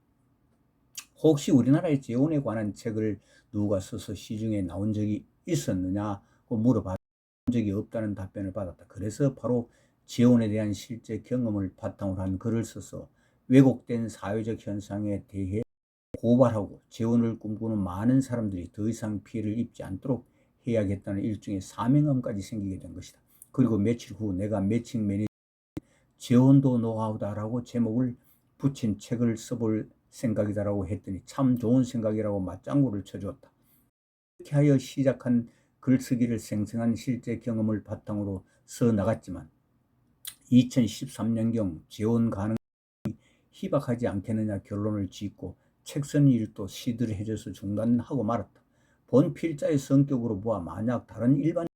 혹시 우리나라의 재혼에 관한 책을 누가 써서 시중에 나온 적이 있었느냐고 물어봤던 적이 없다는 답변을 받았다. 그래서 바로 재혼에 대한 실제 경험을 바탕으로 한 글을 써서 왜곡된 사회적 현상에 대해 고발하고 재혼을 꿈꾸는 많은 사람들이 더 이상 피해를 입지 않도록 해야겠다는 일종의 사명감까지 생기게 된 것이다. 그리고 며칠 후 내가 매칭 매니저 재혼도 노하우다라고 제목을 붙인 책을 써볼 생각이다라고 했더니 참 좋은 생각이라고 맞장구를 쳐주었다. 이렇게 하여 시작한 글쓰기를 생생한 실제 경험을 바탕으로 써 나갔지만 2013년경 재혼 가능성이 희박하지 않겠느냐 결론을 짓고 책 쓴 일도 시들해져서 중단하고 말았다. 본 필자의 성격으로 보아 만약 다른 일반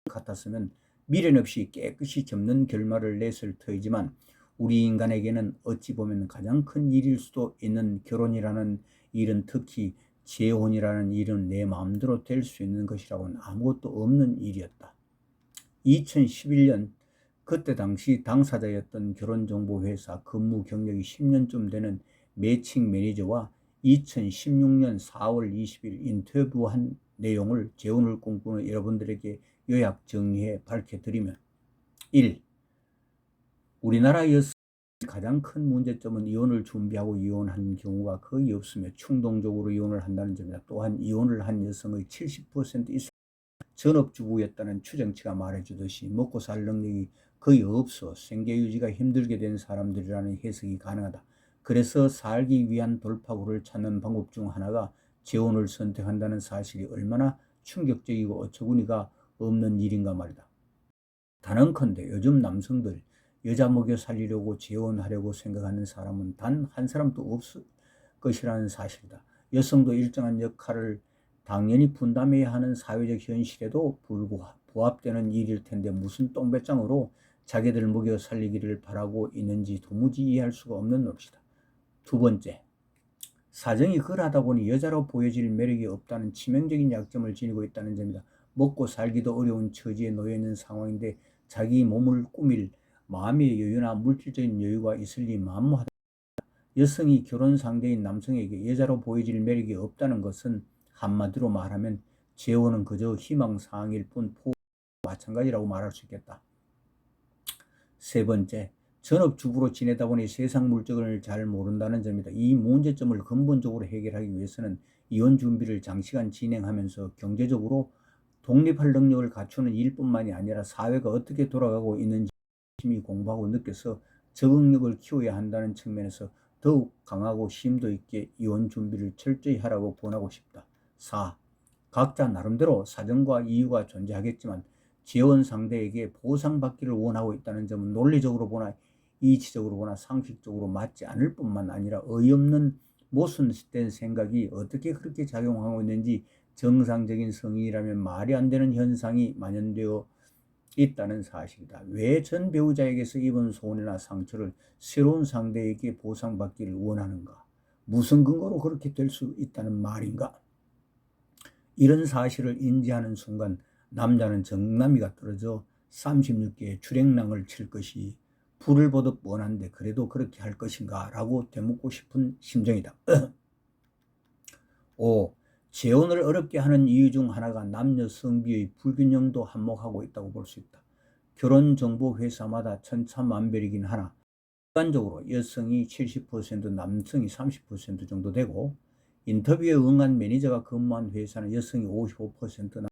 같았으면 미련 없이 깨끗이 접는 결말을 냈을 터이지만 우리 인간에게는 어찌 보면 가장 큰 일일 수도 있는 결혼이라는 일은 특히 재혼이라는 일은 내 마음대로 될 수 있는 것이라고는 아무것도 없는 일이었다. 2011년 그때 당시 당사자였던 결혼정보회사 근무 경력이 10년쯤 되는 매칭 매니저와 2016년 4월 20일 인터뷰한 내용을 재혼을 꿈꾸는 여러분들에게 요약 정리해 밝혀드리면 1. 우리나라 여성의 가장 큰 문제점은 이혼을 준비하고 이혼하는 경우가 거의 없으며 충동적으로 이혼을 한다는 점이다. 또한 이혼을 한 여성의 70% 이상 전업주부였다는 추정치가 말해주듯이 먹고 살 능력이 거의 없어 생계 유지가 힘들게 된 사람들이라는 해석이 가능하다. 그래서 살기 위한 돌파구를 찾는 방법 중 하나가 재혼을 선택한다는 사실이 얼마나 충격적이고 어처구니가 없는 일인가 말이다. 단언컨대 요즘 남성들 여자 먹여 살리려고 재혼하려고 생각하는 사람은 단 한 사람도 없을 것이라는 사실이다. 여성도 일정한 역할을 당연히 분담해야 하는 사회적 현실에도 부합되는 일일 텐데 무슨 똥배짱으로 자기들 먹여 살리기를 바라고 있는지 도무지 이해할 수가 없는 노릇이다. 두 번째, 사정이 그러하다 보니 여자로 보여질 매력이 없다는 치명적인 약점을 지니고 있다는 점이다. 먹고 살기도 어려운 처지에 놓여 있는 상황인데 자기 몸을 꾸밀 마음의 여유나 물질적인 여유가 있을리 만무하다. 여성이 결혼 상대인 남성에게 여자로 보여질 매력이 없다는 것은 한마디로 말하면 재혼은 그저 희망사항일 뿐 마찬가지라고 말할 수 있겠다. 세 번째, 전업주부로 지내다 보니 세상 물정을 잘 모른다는 점이다. 이 문제점을 근본적으로 해결하기 위해서는 이혼 준비를 장시간 진행하면서 경제적으로 독립할 능력을 갖추는 일뿐만이 아니라 사회가 어떻게 돌아가고 있는지 열심히 공부하고 느껴서 적응력을 키워야 한다는 측면에서 더욱 강하고 심도 있게 이혼 준비를 철저히 하라고 권하고 싶다. 4. 각자 나름대로 사정과 이유가 존재하겠지만 재혼 상대에게 보상받기를 원하고 있다는 점은 논리적으로 보나 이치적으로 보나 상식적으로 맞지 않을 뿐만 아니라 어이없는 모순된 생각이 어떻게 그렇게 작용하고 있는지 정상적인 성인이라면 말이 안 되는 현상이 만연되어 있다는 사실이다. 왜 전 배우자에게서 입은 손해나 상처를 새로운 상대에게 보상받기를 원하는가? 무슨 근거로 그렇게 될 수 있다는 말인가? 이런 사실을 인지하는 순간 남자는 정나미가 떨어져 36개의 주랭랑을 칠 것이 불을 보듯 뻔한데 그래도 그렇게 할 것인가? 라고 되묻고 싶은 심정이다. 5. 재혼을 어렵게 하는 이유 중 하나가 남녀 성비의 불균형도 한몫하고 있다고 볼 수 있다. 결혼정보회사마다 천차만별이긴 하나 일반적으로 여성이 70% 남성이 30% 정도 되고 인터뷰에 응한 매니저가 근무한 회사는 여성이 55%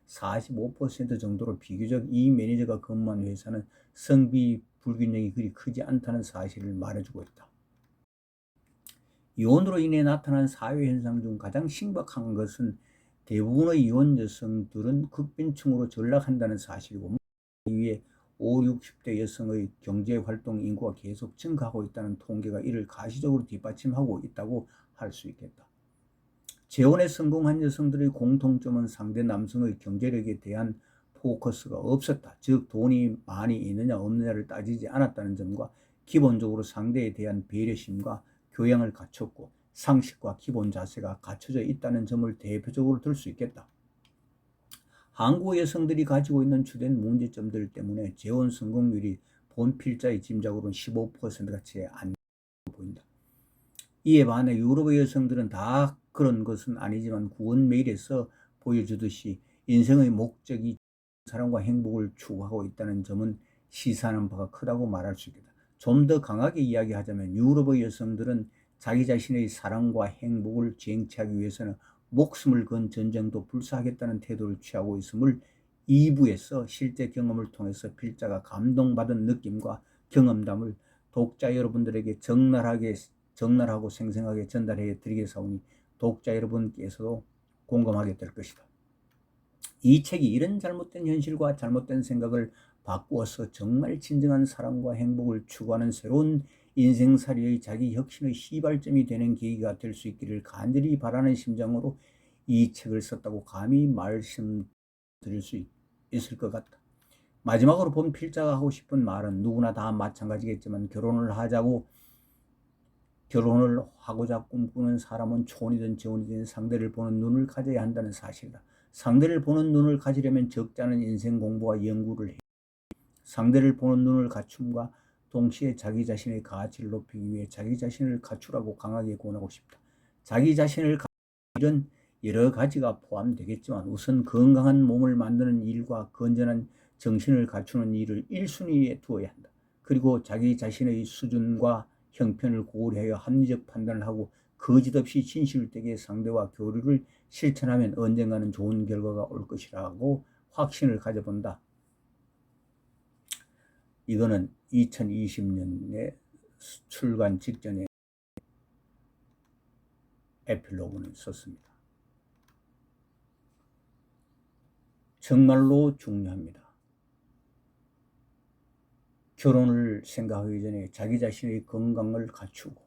45% 정도로 비교적 이 매니저가 근무한 회사는 성비 불균형이 그리 크지 않다는 사실을 말해주고 있다. 이혼으로 인해 나타난 사회현상 중 가장 심각한 것은 대부분의 이혼 여성들은 극빈층으로 전락한다는 사실이고 이후에 50, 60대 여성의 경제활동 인구가 계속 증가하고 있다는 통계가 이를 가시적으로 뒷받침하고 있다고 할 수 있겠다. 재혼에 성공한 여성들의 공통점은 상대 남성의 경제력에 대한 포커스가 없었다. 즉 돈이 많이 있느냐 없느냐를 따지지 않았다는 점과 기본적으로 상대에 대한 배려심과 교양을 갖췄고 상식과 기본 자세가 갖춰져 있다는 점을 대표적으로 들 수 있겠다. 한국 여성들이 가지고 있는 주된 문제점들 때문에 재혼 성공률이 본 필자의 짐작으로는 15%가 채 안 보인다. 이에 반해 유럽의 여성들은 다 그런 것은 아니지만 구원 메일에서 보여주듯이 인생의 목적이 사랑과 행복을 추구하고 있다는 점은 시사하는 바가 크다고 말할 수 있겠다. 좀 더 강하게 이야기하자면 유럽의 여성들은 자기 자신의 사랑과 행복을 쟁취하기 위해서는 목숨을 건 전쟁도 불사하겠다는 태도를 취하고 있음을 2부에서 실제 경험을 통해서 필자가 감동받은 느낌과 경험담을 독자 여러분들에게 적나라하고 생생하게 전달해 드리겠사오니 독자 여러분께서도 공감하게 될 것이다. 이 책이 이런 잘못된 현실과 잘못된 생각을 바꾸어서 정말 진정한 사랑과 행복을 추구하는 새로운 인생살이의 자기 혁신의 시발점이 되는 계기가 될 수 있기를 간절히 바라는 심정으로 이 책을 썼다고 감히 말씀드릴 수 있을 것 같다. 마지막으로 본 필자가 하고 싶은 말은 누구나 다 마찬가지겠지만 결혼을 하자고 결혼을 하고자 꿈꾸는 사람은 초혼이든 재혼이든 상대를 보는 눈을 가져야 한다는 사실이다. 상대를 보는 눈을 가지려면 적지 않은 인생 공부와 연구를 해. 상대를 보는 눈을 갖춤과 동시에 자기 자신의 가치를 높이기 위해 자기 자신을 갖추라고 강하게 권하고 싶다. 자기 자신을 갖추는 여러 가지가 포함되겠지만 우선 건강한 몸을 만드는 일과 건전한 정신을 갖추는 일을 1순위에 두어야 한다. 그리고 자기 자신의 수준과 형편을 고려하여 합리적 판단을 하고 거짓없이 진실되게 상대와 교류를 실천하면 언젠가는 좋은 결과가 올 것이라고 확신을 가져본다. 이거는 2020년에 출간 직전에 에필로그를 썼습니다. 정말로 중요합니다. 결혼을 생각하기 전에 자기 자신의 건강을 갖추고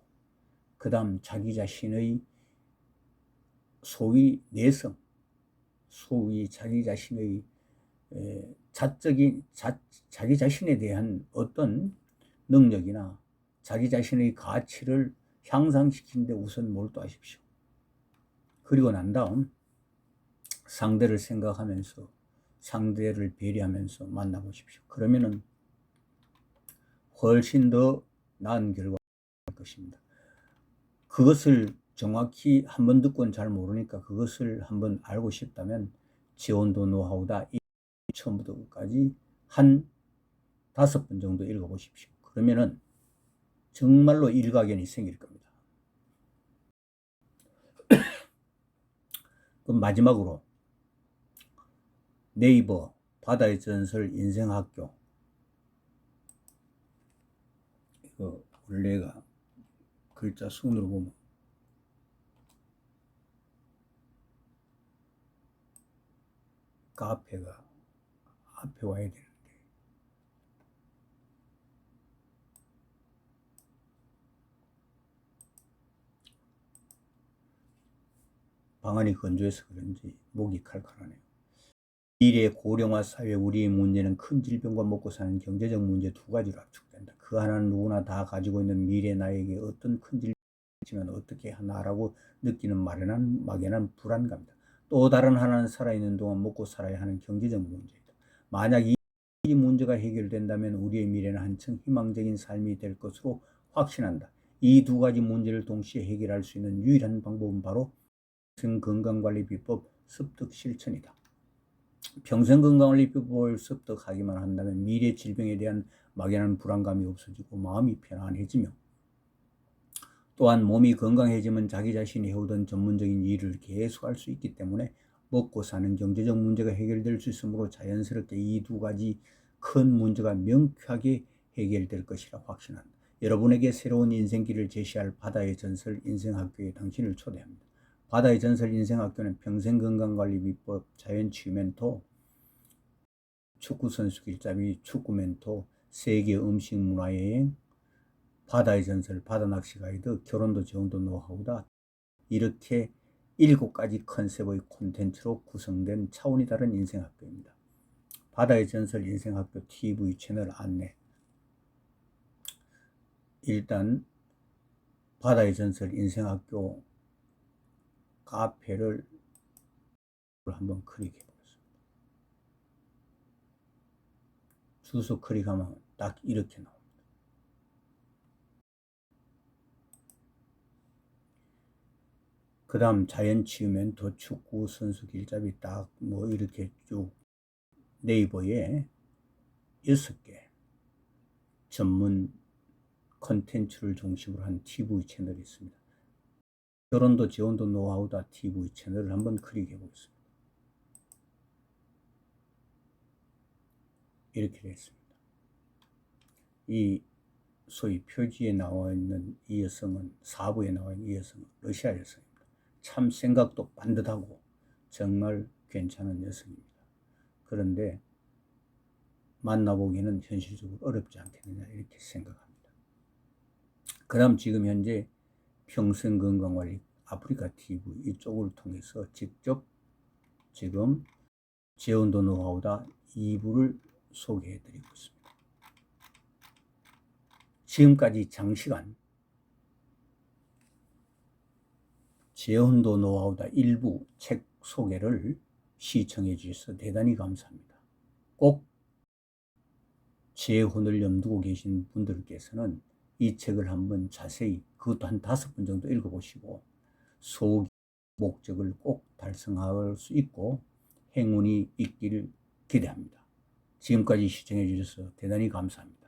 그 다음 자기 자신의 소위 내성, 소위 자기 자신의 자기 자신에 대한 어떤 능력이나 자기 자신의 가치를 향상시키는 데 우선 몰두하십시오. 그리고 난 다음 상대를 생각하면서 상대를 배려하면서 만나보십시오. 그러면은 훨씬 더 나은 결과가 될 것입니다. 그것을 정확히 한번 듣고는 잘 모르니까 그것을 한번 알고 싶다면 지원도 노하우다 처음부터 끝까지 한 5번 정도 읽어보십시오. 그러면은 정말로 일가견이 생길 겁니다. 그럼 마지막으로 네이버 바다의 전설 인생학교, 이거 원래가 글자 순으로 보면 카페가 앞에 와야 되는데 방안이 건조해서 그런지 목이 칼칼하네요. 미래 고령화 사회 우리의 문제는 큰 질병과 먹고 사는 경제적 문제 두 가지로 압축된다. 그 하나는 누구나 다 가지고 있는 미래 나에게 어떤 큰 질병이 있지만 어떻게 하나라고 느끼는 막연한 불안감이다. 또 다른 하나는 살아있는 동안 먹고 살아야 하는 경제적 문제이다. 만약 이 문제가 해결된다면 우리의 미래는 한층 희망적인 삶이 될 것으로 확신한다. 이 두 가지 문제를 동시에 해결할 수 있는 유일한 방법은 바로 평생건강관리비법 습득 실천이다. 평생건강관리비법을 습득하기만 한다면 미래 질병에 대한 막연한 불안감이 없어지고 마음이 편안해지며 또한 몸이 건강해지면 자기 자신이 해오던 전문적인 일을 계속할 수 있기 때문에 먹고 사는 경제적 문제가 해결될 수 있으므로 자연스럽게 이 두 가지 큰 문제가 명쾌하게 해결될 것이라 확신한다. 여러분에게 새로운 인생길을 제시할 바다의 전설 인생학교에 당신을 초대합니다. 바다의 전설 인생학교는 평생건강관리비법, 자연치유 멘토, 축구선수 길잡이, 축구 멘토, 세계 음식 문화여행, 바다의 전설, 바다낚시 가이드, 결혼도 재혼도 노하우다. 이렇게 7가지 컨셉의 콘텐츠로 구성된 차원이 다른 인생학교입니다. 바다의 전설 인생학교 TV 채널 안내. 일단 바다의 전설 인생학교 카페를 한번 클릭해 보겠습니다. 주소 클릭하면 딱 이렇게 나옵니다. 그 다음 자연치유 멘토, 축구 선수 길잡이 딱 뭐 이렇게 쭉 네이버에 6개 전문 컨텐츠를 중심으로 한 TV 채널이 있습니다. 결혼도 재혼도 노하우다 TV 채널을 한번 클릭해 보겠습니다. 이렇게 되어 있습니다. 이 소위 표지에 나와 있는 이 여성은, 4부에 나와 있는 이 여성은 러시아 여성입니다. 참 생각도 반듯하고 정말 괜찮은 여성입니다. 그런데 만나보기는 현실적으로 어렵지 않겠느냐 이렇게 생각합니다. 그 다음 지금 현재 평생건강관리 아프리카 TV 이쪽을 통해서 직접 지금 재혼도 노하우다 2부를 소개해드리고 있습니다. 지금까지 장시간 재혼도 노하우다 일부 책 소개를 시청해 주셔서 대단히 감사합니다. 꼭 재혼을 염두고 계신 분들께서는 이 책을 한번 자세히, 그것도 한 5번 정도 읽어보시고 소원의 목적을 꼭 달성할 수 있고 행운이 있기를 기대합니다. 지금까지 시청해 주셔서 대단히 감사합니다.